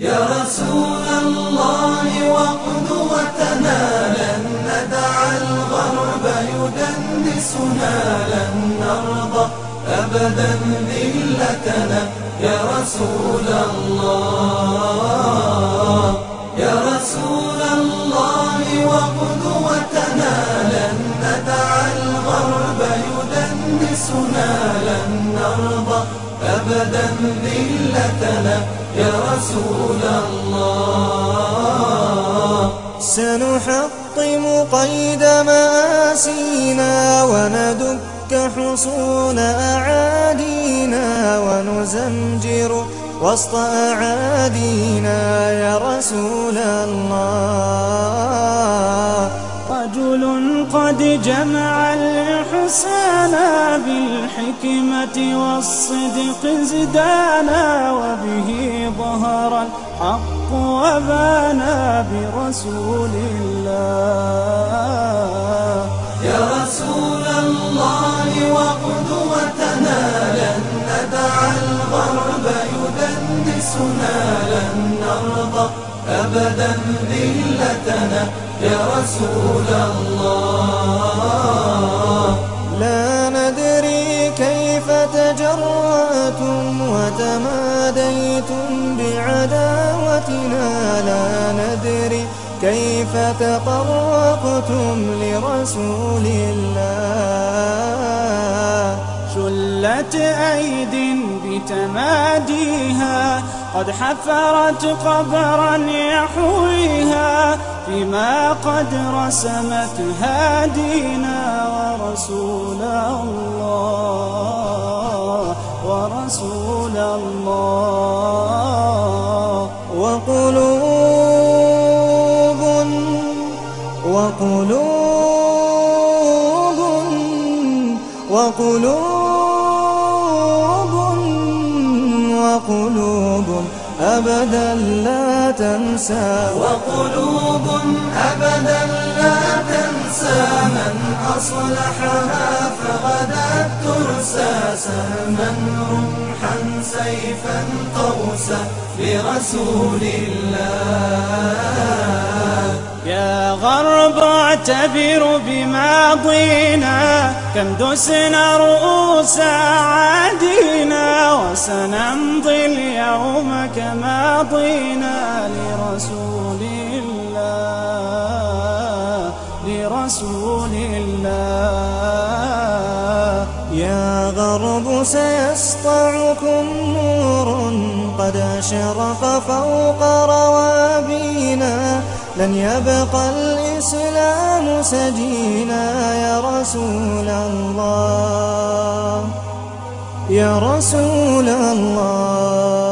يا رسول الله وقدوتنا لن ندع الغرب يدنسنا، لن نرضى أبدا ذلتنا يا رسول الله. يا رسول الله وقدوتنا لن ندع الغرب يدنسنا، لن نرضى أبدا ذلتنا يا رسول الله. سنحطم قيد مآسينا وندك حصون أعادينا، ونزمجر وسط أعادينا يا رسول الله. رجل قد جمع الإحسان بالحكمة والصدق زدانا، وبه ظهر الحق وبانا برسول الله. يا رسول الله وقدوتنا لن ندع الغرب يدنسنا، لن نرضى أبدا ذلتنا يا رسول الله. لا ندري كيف تجرأتم وتماديتم بعداوتنا، لا ندري كيف تطرقتم لرسول الله. شلت أيد بتماديها قد حفرت قبرا يحويها، فيما قد رسمت هادينا ورسول الله، ورسول الله. وقلوب وقلوب وقلوب وقلوب أبدا لا تنسى، وقلوب أبدا لا تنسى من أصلحها فغدت ترسى، سهما رمحا سيفا قوسا لرسول الله. يا غرب اعتبر بماضينا، كم دسنا رؤوس عادينا، وسنمضي اليوم كماضينا لرسول الله، لرسول الله. يا غرب سيسطعكم نور قد أشرق فوق روابينا، لن يبقى الإسلام سجينا يا رسول الله، يا رسول الله.